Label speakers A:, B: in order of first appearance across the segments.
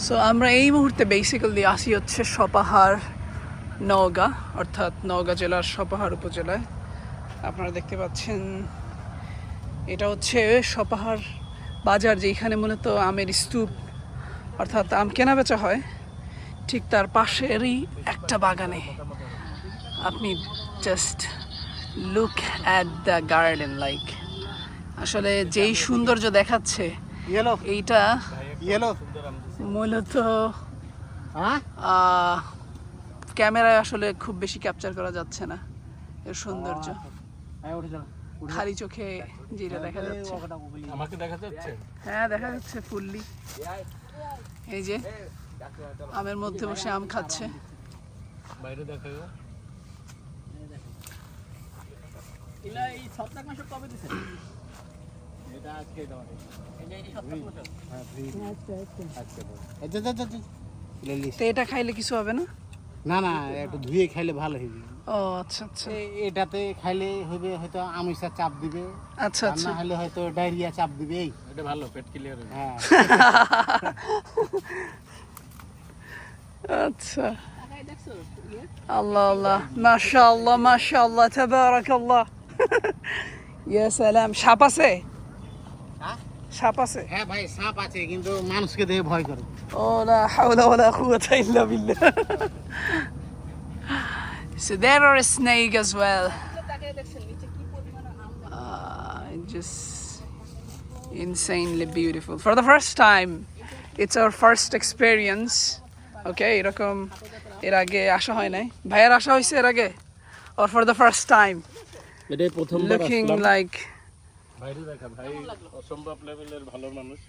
A: So আমরা এই মুহূর্তে বেসিক্যালি আসি হচ্ছে সপাহার নওগাঁ, অর্থাৎ নওগাঁ জেলার সপাহার উপজেলায়। আপনারা দেখতে পাচ্ছেন এটা হচ্ছে সপাহার বাজার, যেখানে মূলত আমের স্তূপ অর্থাৎ আম কেনা বেচা হয়। ঠিক তার পাশেরই একটা বাগানে আপনি just look at the garden, like আসলে যেই সৌন্দর্য দেখাচ্ছে এইটা মূলত ক্যামেরায় আসলে খুব বেশি ক্যাপচার করা যাচ্ছে না এর সৌন্দর্য। খালি চোখে যেটা দেখা যাচ্ছে,
B: আমাকে দেখা যাচ্ছে,
A: হ্যাঁ দেখা যাচ্ছে ফুললি। এই যে আমের মধ্যে বসে আম খাচ্ছে।
B: বাইরে দেখা গেল
A: তো এটা খাইলে কিছু হবে না?
C: না না, একটু ধুয়ে খাইলে ভালো হবে।
A: ও আচ্ছা আচ্ছা,
C: এটাতে খাইলে হবে হয়তো আমিষা চাপ দিবে,
A: আচ্ছা আচ্ছা,
C: না হলে হয়তো ডায়রিয়া চাপ দিবে।
B: এটা ভালো, পেট ক্লিয়ার হবে।
C: হ্যাঁ
A: আচ্ছা। আল্লাহ আল্লাহ, মাশাআল্লাহ মাশাআল্লাহ, তাবারাকাল্লাহ। ইয়া সালাম। সাপ আছে? সাপ আছে?
C: হ্যাঁ ভাই, সাপ আছে, কিন্তু মানুষকে দেখে ভয় করে।
A: ও লা হাওলা ওয়ালা কুওয়াতা ইল্লা বিল্লাহ। So there are a snake as well. Just insanely beautiful. For the first time, it's our first experience. Okay, এরকম এর আগে আসা হয় নাই। ভাইয়ার আসা হয়েছে এর আগে? Or for the first time?
B: এটাই প্রথমবার
A: Looking
B: আসলাম।
A: like
B: বাইরে দেখা, ভাই অসম্ভব লেভেলের ভালো মানুষ।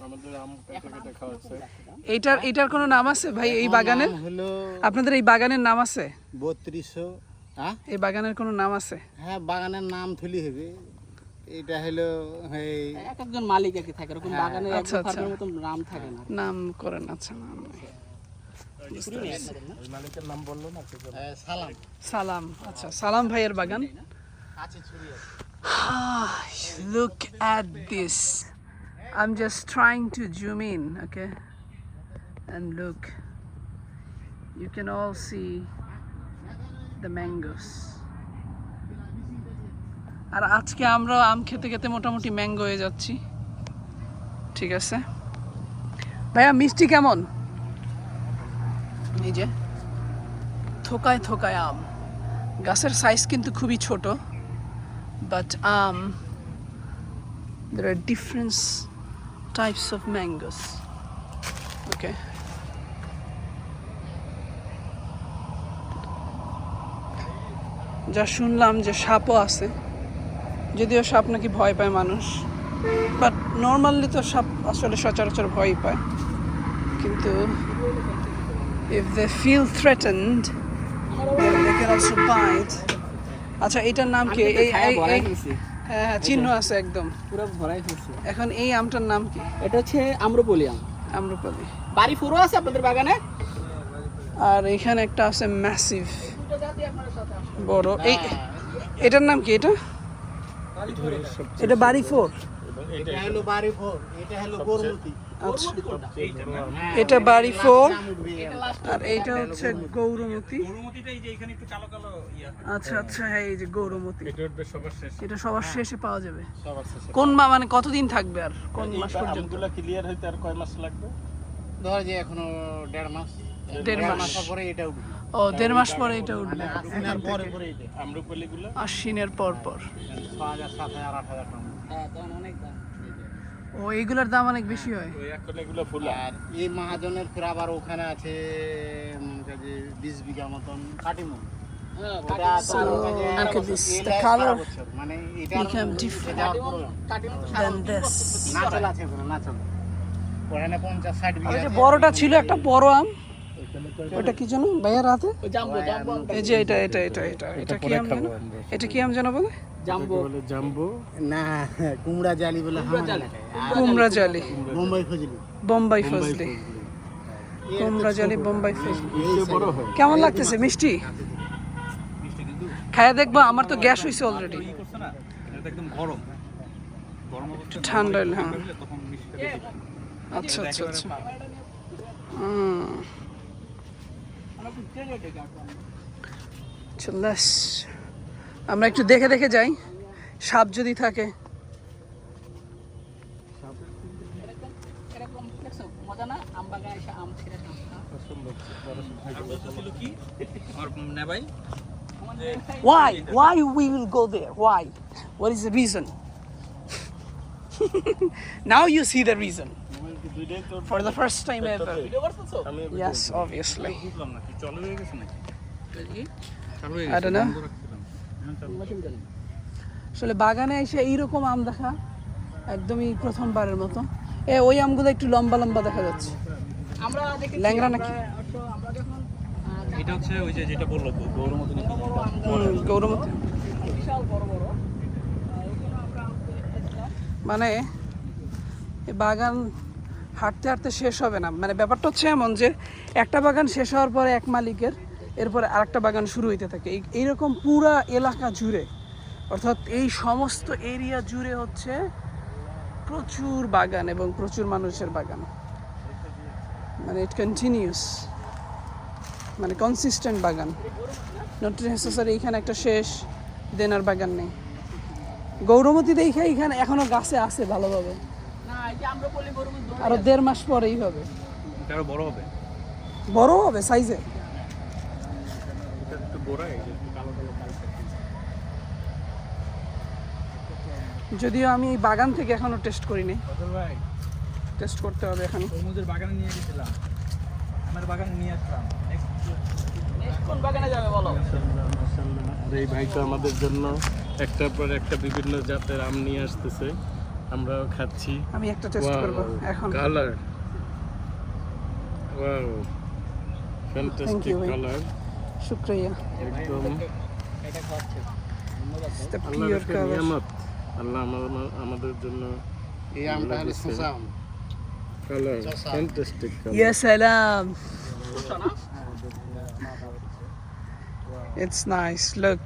B: আমাদের আম কেটে খাওয়াচ্ছে।
A: এইটার কোনো নাম আছে ভাই এই বাগানের?
C: হলো
A: আপনাদের এই বাগানের নাম আছে?
C: 3200। হ্যাঁ
A: এই বাগানের কোনো নাম আছে?
C: হ্যাঁ, বাগানের নাম থলি হবে। এটা হলো
D: এক একজন মালিক আর কি থাকে, এরকম বাগানে এক
A: আচ্ছা, আচ্ছা।
D: ফার্মের মতো নাম থাকে না।
A: নাম করেন, আচ্ছা নাম নেই।
B: ওই মালিকের নাম বললো না কি করে?
C: সালাম
A: সালাম, আচ্ছা সালাম ভাইয়ের বাগান।
C: আছে ছুরি আছে।
A: Look at this. I'm just trying to zoom in, okay? And look. You can all see the mangoes. আর আজকে আমরা আম খেতে খেতে মোটামুটি ম্যাঙ্গো হয়ে যাচ্ছি। ঠিক আছে ভাইয়া, মিষ্টি কেমন? এই যে থোকায় থোকায় আম। গাছের সাইজ কিন্তু খুবই ছোট, but there are different types of mangoes. Okay. যা শুনলাম যে সাপও আছে, যদিও সাপ নাকি ভয় পায় মানুষ, বাট নর্মালি তো সাপ আসলে সচরাচর ভয় পায়, কিন্তু if they feel threatened then they can also bite. আচ্ছা এটার নাম কি? এই হ্যাঁ হ্যাঁ, চিহ্ন আছে একদম
D: পুরো ভরাই ফেলছে।
A: এখন এই আমটার নাম কি?
D: এটা হচ্ছে আম্রপলি আম।
A: আম্রপালি।
D: বাড়ি ফুরো আছে আপনাদের বাগানে?
A: আর এখানে একটা আছে ম্যাসিভ বড়। এই এটার নাম কি? এটা বাড়ি ফোর।
C: এটা হলো বাড়ি ফোর, এটা হলো গরমতি।
A: আচ্ছা, এটা বাড়ি ফোর আর এইটা হচ্ছে গৌরমতি। আচ্ছা আচ্ছা, হ্যাঁ এই যে গৌরমতি।
B: এটা উঠবে সবার শেষে।
A: এটা সবার শেষে পাওয়া যাবে।
B: সবার শেষে।
A: কোন মানে কতদিন থাকবে আর কোন মাস পর্যন্ত?
B: আমগুলো ক্লিয়ার হইতে আর কয় মাস লাগবে?
C: ধর যে এখনো 1.5 মাস।
A: 1.5 মাস
C: পরে এটা উঠবে।
A: ও 1.5 মাস পরে এটা উঠবে।
C: আশ্বিনের পরে পরে এটা
B: আম্রপলিগুলো
A: আশ্বিনের পর পর।
C: 6000 7000 8000 টাকা।
D: হ্যাঁ, তখন অনেক দাম।
A: ও এইগুলোর দাম অনেক বেশি হয়।
B: ওই এখন এগুলো ফুলা।
C: আর এই মহাজনের ফির আবার ওখানে আছে 20 বিঘা মতন কাটিমন।
D: হ্যাঁ,
C: ওটা তো
A: look at this, the color
C: মানে এটা
A: became different than this.
C: নাচল আছে পুরো নাচল। ওখানে 50-60
A: আর
C: বিঘা
A: ওই যে
C: আছে।
A: বড়টা ছিল একটা বড় আম, ওটা কি জানো ভাইয়ার হাতে?
D: ওই জাম্বো জাম্বো আমটা।
A: এই যে এটা এটা এটা এটা এটা কি আম জানো? এটা কি আম জানো বলে?
D: জাম্বো
B: বলে জাম্বো।
C: না, কুমড়া জালি বলে
D: জালি।
A: কুমড়া জালি,
C: মুম্বাই ফজলি।
A: বোম্বাই ফজলি। কুমড়া জালি, বোম্বাই ফজলি।
B: এই বড় হয়।
A: কেমন লাগতেছে? মিষ্টি? খায়া দেখবা? আমার তো গ্যাস হইছে অলরেডি।
B: এটা একদম গরম।
A: একটু ঠান্ডা হলে, হ্যাঁ। আচ্ছা আচ্ছা আচ্ছা। চল্লাস আমরা একটু দেখে দেখে যাই, সাপ যদি থাকে।
D: এরকম দেখছো মজা না, আম বাগানে এসে আম ছিঁড়ে খাওয়া।
A: Why we will go there? Why? What is the reason? Now you see the reason. For the first time ever.
D: Video করতেছো?
A: Yes, obviously.
B: বুঝলাম না কি চালু হয়ে গেছে নাকি?
A: I don't know. আসলে বাগানে এসে এইরকম আম দেখা একদমই প্রথমবারের মতো। ওই আমগুলো একটু লম্বা লম্বা দেখা যাচ্ছে।
D: আমরা দেখি
A: ল্যাংড়া নাকি?
D: আমরা যখন
B: এটা হচ্ছে ওই যে যেটা বললো গৌরমতি
A: গৌরমতি।
D: বিশাল বড় বড় ওখানে আমরা আম দেখলাম।
A: মানে এই বাগান হাঁটতে হাঁটতে শেষ হবে না। মানে ব্যাপারটা হচ্ছে এমন যে একটা বাগান শেষ হওয়ার পরে এক মালিকের এরপরে আরেকটা বাগান শুরু হইতে থাকে। এইরকম পুরা এলাকা জুড়ে, অর্থাৎ এই সমস্ত এরিয়া জুড়ে হচ্ছে প্রচুর বাগান এবং প্রচুর মানুষের বাগান। মানে ইট কন্টিনিউস, মানে কনসিস্টেন্ট বাগান, নট নেসেসারি এইখানে একটা শেষ দেন আর বাগান নেই। গৌরমতি দেখে এইখানে এখনো গাছে আছে ভালোভাবে,
D: না এই যে আমরা বলি গরু দুধ
A: আরো 1.5 মাস পরেই হবে,
B: এটা আরো বড় হবে।
A: বড় হবে সাইজে।
B: এটা একটু গোড়া, এই যে একটু কালো কালো কালচে।
A: যদিও আমি এই বাগান থেকে এখনো টেস্ট করিনি,
B: ফজল ভাই,
A: টেস্ট করতে হবে এখনো।
B: তরমুজের বাগানে নিয়ে গেছিলাম, আমার বাগানে নিয়ে আসলাম।
D: নেক্সট কোন বাগানে যাবে বলো?
B: আর এই ভাই তো আমাদের জন্য একটার পর একটা বিভিন্ন জাতের আম নিয়ে আসতেছে, আমরাও খাচ্ছি।
A: আমি একটা টেস্ট করব এখন।
B: কালার, ওয়াও, ফ্যান্টাস্টিক
A: ভাই।
B: কালার,
A: শুকরিয়া।
B: একদম
D: এটা খাচ্ছে
A: The
B: আল্লাহর
A: pure
B: একটা
A: color.
B: নিয়ামত। আল্লাহ আমাদের জন্য
C: এই আমটা হলো শসা আম।
B: Colour, fantastic colour.
A: Ya salam. It's nice. Look,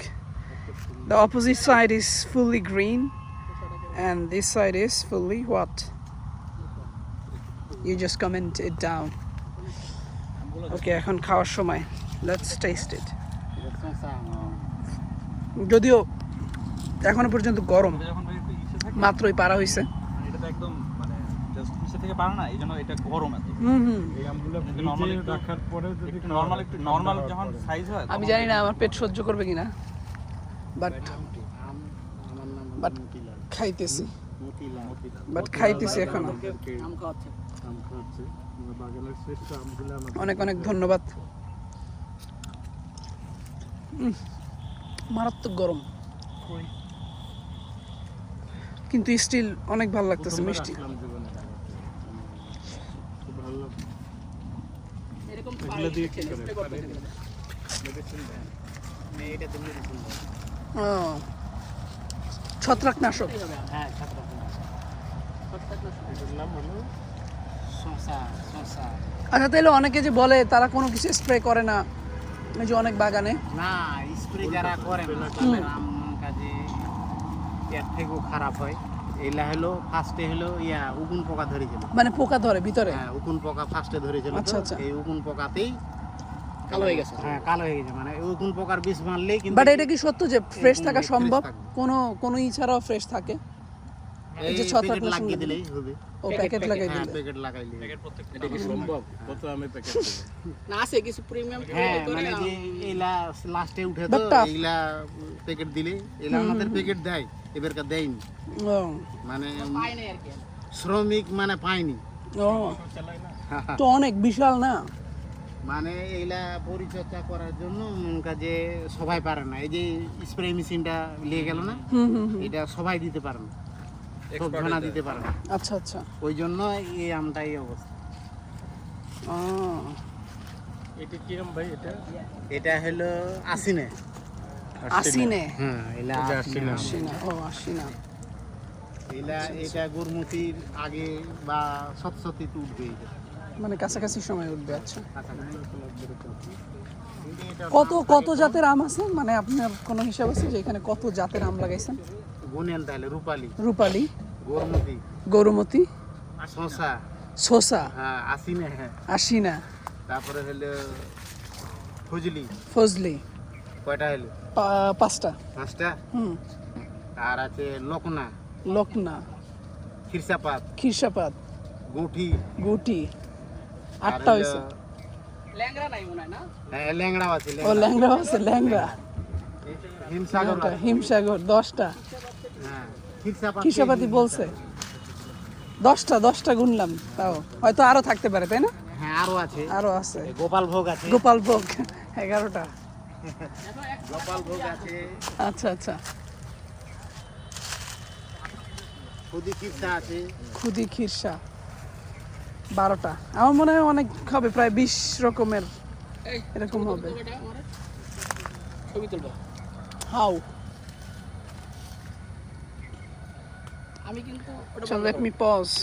A: the opposite side is fully green, and this side is fully what? You just comment it down. Okay, এখন খাওয়ার সময়। Let's taste it.
C: এটা শসা আম।
A: যদিও এখনো পর্যন্ত গরম,
E: যখন একটু ইসে থাকে
A: মাত্রই পারা হয়েছে।
E: এটা তো একদম মানে জাস্ট ইসে থেকে পারে না, এই জন্য এটা গরম এত।
B: এই আমগুলো
E: কিন্তু নরমাল
B: ফ্রিজে রাখার পরে যদি
E: একটু নরমাল যখন সাইজ হয়
A: আমি জানি না আমার পেট সহ্য করবে কিনা, বাট
C: আম আমার নাম
A: But-
C: মতিলাল।
A: খাইতেছি,
C: মতিলাল।
A: বাট খাইতেছি এখনো।
D: আম খাওয়াচ্ছে।
B: আম খাচ্ছে, আমরা বাগানের শ্রেষ্ঠ আমগুলো আমাদের
A: অনেক অনেক ধন্যবাদ। মারাত্মক গরম, কিন্তু স্টিল অনেক ভালো লাগতেছে, মিষ্টি।
B: আসলাম জীবনে। খুব ভালো লাগছে।
D: এরকম
B: এগুলো দিয়ে কি করে?
D: স্প্রে করতে হবে।
C: এটা তুমি দেখুন।
A: ও, ছত্রাকনাশক।
C: হ্যাঁ ছাত্র।
B: এটার নাম হলো
C: শসা শসা।
A: আচ্ছা, তাহলে অনেকে যে বলে তারা কোনো কিছু স্প্রে করে না, এই যে অনেক বাগানে।
C: না স্প্রে যারা করে না তাদের আম কাজে এর থেকেও খারাপ হয়। এলা হলো ফার্স্টে হলো উকুন পোকা ধরেছিল।
A: মানে পোকা ধরে ভিতরে।
C: হ্যাঁ উকুন পোকা ফার্স্টে ধরেছিল।
A: আচ্ছা,
C: তো
A: আচ্ছা।
C: এই উকুন পোকাতেই
D: কালো হয়ে গেছে।
C: হ্যাঁ কালো হয়ে গেছে। মানে এই উকুন পোকার বিষ মারলেই কিন্তু
A: বাট এটা কি সত্য যে ফ্রেশ থাকা
C: fresh
A: সম্ভব?
C: থাকবে।
A: কোনো ছাড়াও ফ্রেশ থাকে?
C: এই
A: যে
C: যে
A: ছত্রাকনাশক
C: লাগিয়ে দিলেই হবে।
A: ও প্যাকেট লাগাই
C: হ্যাঁ
A: দিলে।
C: প্যাকেট লাগাইলে।
B: এটা কি সম্ভব? কত আমি প্যাকেট দেব?
D: না আছে কিছু প্রিমিয়াম
C: হ্যাঁ মানে যে এলা লাস্টে উঠে তো
A: But tough.
C: এইলা প্যাকেট দিলে এলা আমাদের প্যাকেট দেয়, এবারকার দেয়নি।
A: ও,
C: মানে
D: পাই নাই আর কি।
C: শ্রমিক মানে পায়নি।
A: ও, তো অনেক বিশাল না?
C: মানে এইলা পরিচর্যা করার জন্য কাজে সবাই পারে না। এই যে স্প্রে মেশিনটা নিয়ে গেল না, এটা সবাই দিতে পারে না, সব জনা দিতে পারে না।
A: আচ্ছা আচ্ছা।
C: ওই জন্য এই আমটা এই অবস্থা।
A: ও,
B: এটা কি আম ভাই? এটা
C: এটা হলো আসিনে।
A: আসিনে।
C: হ্যাঁ এলা
B: এটা
C: আসিনে।
B: আসিনে।
A: আসিনা, ও আসিনা।
C: এটা গুরমুতির আগে বা সতসতিতে উঠবে এটা।
A: মানে কাছাকাছি সময় উঠবে। আচ্ছা,
C: কিন্তু এটা
A: কত জাতের আম আছে? মানে আপনার কোনো হিসাব আছে যে এখানে কত জাতের আম লাগাইছেন?
C: গুনেন তাহলে রূপালি,
A: রূপালী,
C: গরমতি,
A: গৌরমতি,
C: শসা,
A: শসা,
C: হ্যাঁ আসিনা, হ্যাঁ।
A: আশিনা,
C: তারপরে হলো ফজলি,
A: ফজলি,
C: কয়টা হলো?
A: 5টা।
C: 5টা।
A: হুম।
C: আর আছে লকনা,
A: লকনা,
C: খিরসাপাত,
A: খিরসাপাত,
C: গুঠি,
A: গুটি।
C: আর
A: 8টা
C: হলো-
A: হয়েছে।
D: ল্যাংড়া নাই মনে হয় না?
C: হ্যাঁ, ল্যাংড়াও আছে,
A: ও ল্যাংড়া আছে, ল্যাংড়া।
C: হিমসাগর আছে।
A: হিমসাগর 10টা।
C: হ্যাঁ, খিরসাপাত।
A: খিরসাপাতি বলছে 10টা গুনলাম, তাও হয়তো আরো থাকতে পারে, তাই না?
C: হ্যাঁ, আরো আছে।
A: আরো আছে।
C: গোপাল ভোগ আছে,
A: গোপাল ভোগ 11টা।
C: গোপাল ভোগ আছে,
A: আচ্ছা আচ্ছা।
C: খুদি খিরসা আছে।
A: খুদি খিরসা 12টা। আমার মনে হয় অনেক হবে, প্রায় 20 রকমের এরকম হবে।
D: ছবি তুলবো।
A: হাউ
D: আমি কিন্তু
A: So let me pause.